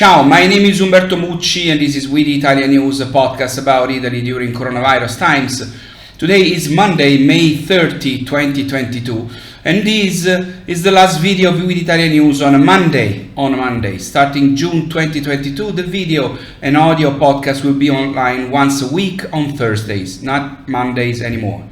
Ciao, my name is Umberto Mucci and this is We the ItaliaNews, a podcast about Italy during coronavirus times. Today is Monday, May 30, 2022, and this is the last video of We the ItaliaNews on a Monday. Starting June 2022, the video and audio podcast will be online once a week on Thursdays, not Mondays anymore.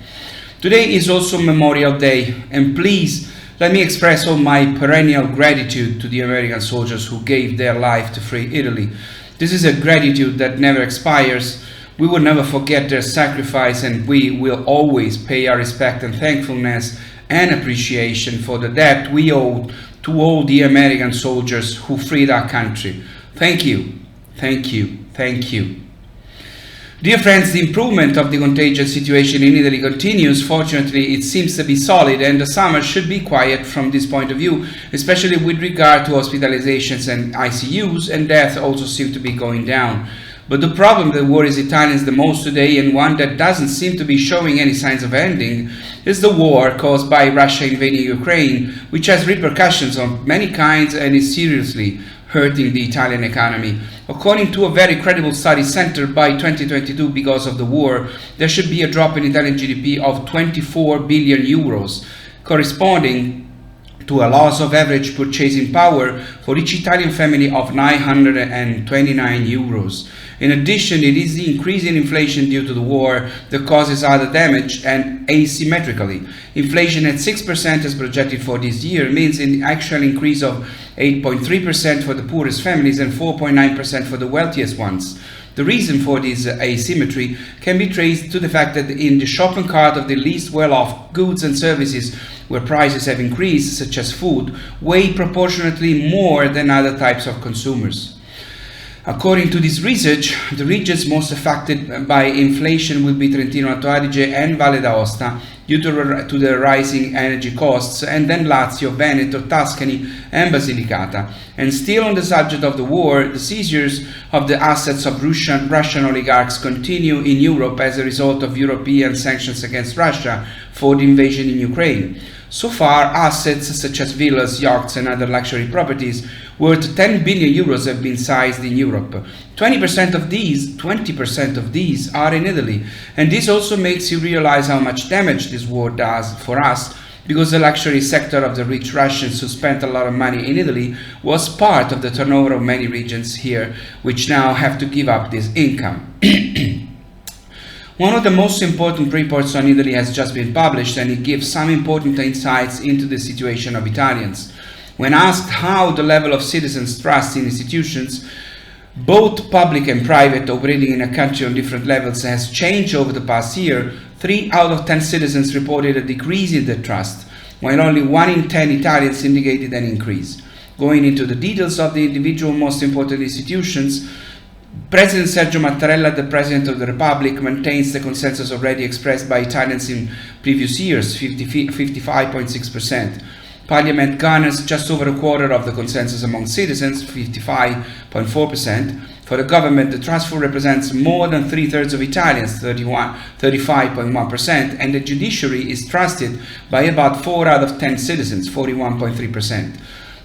Today is also Memorial Day, and please let me express all my perennial gratitude to the American soldiers who gave their life to free Italy. This is a gratitude that never expires. We will never forget their sacrifice, and we will always pay our respect and thankfulness and appreciation for the debt we owe to all the American soldiers who freed our country. Thank you, thank you, thank you. Dear friends, the improvement of the contagion situation in Italy continues. Fortunately, it seems to be solid, and the summer should be quiet from this point of view, especially with regard to hospitalizations and ICUs, and deaths also seem to be going down. But the problem that worries Italians the most today, and one that doesn't seem to be showing any signs of ending, is the war caused by Russia invading Ukraine, which has repercussions of many kinds and is seriously hurting the Italian economy. According to a very credible study centered by 2022, because of the war, there should be a drop in Italian GDP of 24 billion euros, corresponding to a loss of average purchasing power for each Italian family of 929 euros. In addition, it is the increase in inflation due to the war that causes other damage, and asymmetrically. Inflation at 6% as projected for this year means an actual increase of 8.3% for the poorest families and 4.9% for the wealthiest ones. The reason for this asymmetry can be traced to the fact that in the shopping cart of the least well-off goods and services where prices have increased, such as food, weigh proportionately more than other types of consumers. According to this research, the regions most affected by inflation will be Trentino Alto Adige and Valle d'Aosta due to the rising energy costs, and then Lazio, Veneto, Tuscany and Basilicata. And still on the subject of the war, the seizures of the assets of Russian oligarchs continue in Europe as a result of European sanctions against Russia for the invasion in Ukraine. So far, assets such as villas, yachts and other luxury properties worth 10 billion euros have been seized in Europe. 20% of these are in Italy, and this also makes you realize how much damage this war does for us, because the luxury sector of the rich Russians who spent a lot of money in Italy was part of the turnover of many regions here, which now have to give up this income. One of the most important reports on Italy has just been published, and it gives some important insights into the situation of Italians. When asked how the level of citizens' trust in institutions, both public and private, operating in a country on different levels, has changed over the past year, 3 out of 10 citizens reported a decrease in their trust, while only 1 in 10 Italians indicated an increase. Going into the details of the individual most important institutions, President Sergio Mattarella, the President of the Republic, maintains the consensus already expressed by Italians in previous years, 55.6%. Parliament garners just over a quarter of the consensus among citizens, 55.4%. For the government, the trustful represents more than 3/3 of Italians, 35.1%, and the judiciary is trusted by about 4 out of 10 citizens, 41.3%.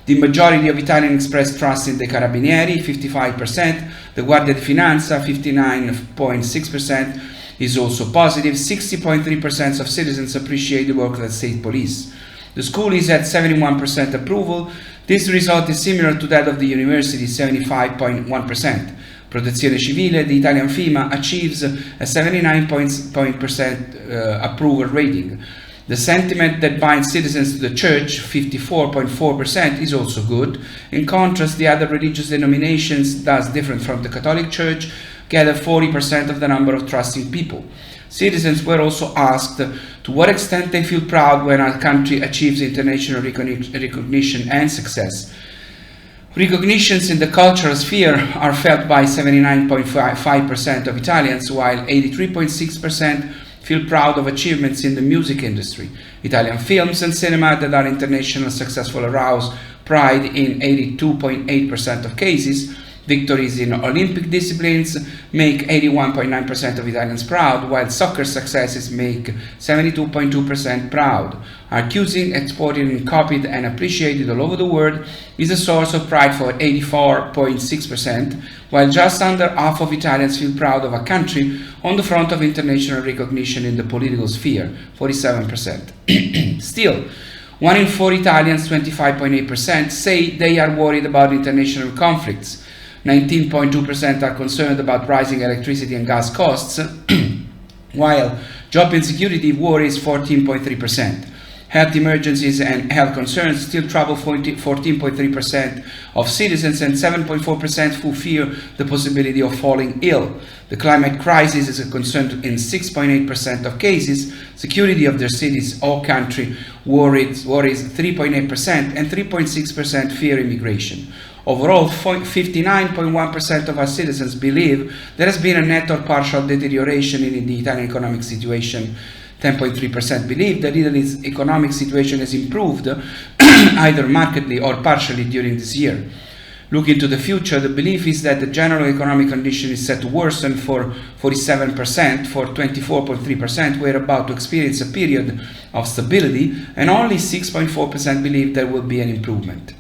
The majority of Italians express trust in the Carabinieri, 55%, the Guardia di Finanza, 59.6%, is also positive. 60.3% of citizens appreciate the work of the state police. The school is at 71% approval. This result is similar to that of the university, 75.1%. Protezione Civile, the Italian FIMA, achieves a 79% approval rating. The sentiment that binds citizens to the church, 54.4%, is also good. In contrast, the other religious denominations, thus different from the Catholic Church, gather 40% of the number of trusting people. Citizens were also asked to what extent they feel proud when our country achieves international recognition and success. Recognitions in the cultural sphere are felt by 79.5% of Italians, while 83.6% feel proud of achievements in the music industry. Italian films and cinema that are internationally successful arouse pride in 82.8% of cases. Victories in Olympic disciplines make 81.9% of Italians proud, while soccer successes make 72.2% proud. Our cuisine, exported and copied and appreciated all over the world, is a source of pride for 84.6%, while just under half of Italians feel proud of a country on the front of international recognition in the political sphere, 47%. Still, 1 in 4 Italians, 25.8%, say they are worried about international conflicts. 19.2% are concerned about rising electricity and gas costs, while job insecurity worries 14.3%. Health emergencies and health concerns still trouble 14.3% of citizens, and 7.4% who fear the possibility of falling ill. The climate crisis is a concern in 6.8% of cases. Security of their cities or country worries 3.8%, and 3.6% fear immigration. Overall, 59.1% of our citizens believe there has been a net or partial deterioration in the Italian economic situation. 10.3% believe that Italy's economic situation has improved either markedly or partially during this year. Looking to the future, the belief is that the general economic condition is set to worsen for 47%, for 24.3% we're about to experience a period of stability, and only 6.4% believe there will be an improvement.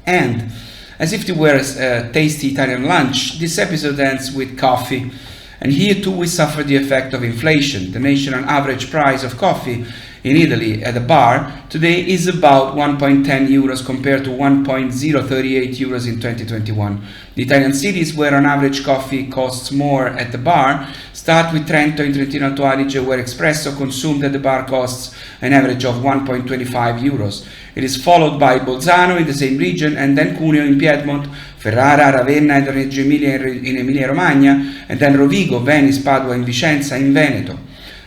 And, as if it were a tasty Italian lunch, this episode ends with coffee. And here too we suffer the effect of inflation. The national average price of coffee in Italy at a bar today is about 1.10 euros compared to 1.038 euros in 2021. The Italian cities where on average coffee costs more at the bar start with Trento in Trentino Alto Adige, where espresso consumed at the bar costs an average of 1.25 euros. It is followed by Bolzano in the same region, and then Cuneo in Piedmont, Ferrara, Ravenna and Reggio Emilia in Emilia-Romagna, and then Rovigo, Venice, Padua and Vicenza in Veneto.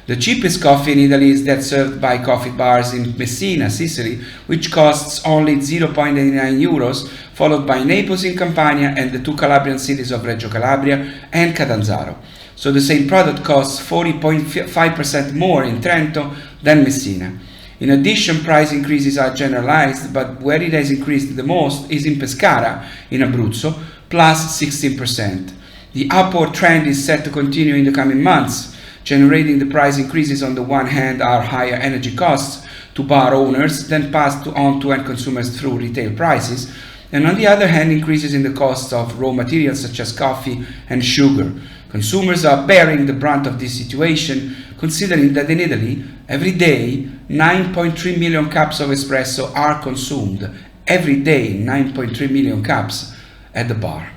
The cheapest coffee in Italy is that served by coffee bars in Messina, Sicily, which costs only 0.89 euros, followed by Naples in Campania and the two Calabrian cities of Reggio Calabria and Catanzaro. So the same product costs 40.5% more in Trento than Messina. In addition, price increases are generalized, but where it has increased the most is in Pescara, in Abruzzo, plus 16%. The upward trend is set to continue in the coming months. Generating the price increases on the one hand are higher energy costs to bar owners, then passed on to end consumers through retail prices, and on the other hand increases in the costs of raw materials such as coffee and sugar. Consumers are bearing the brunt of this situation, considering that in Italy, every day, 9.3 million cups of espresso are consumed. Every day, 9.3 million cups at the bar.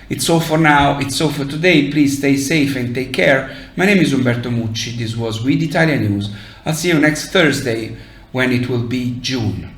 It's all for now, it's all for today. Please stay safe and take care. My name is Umberto Mucci. This was We the ItaliaNews. I'll see you next Thursday when it will be June.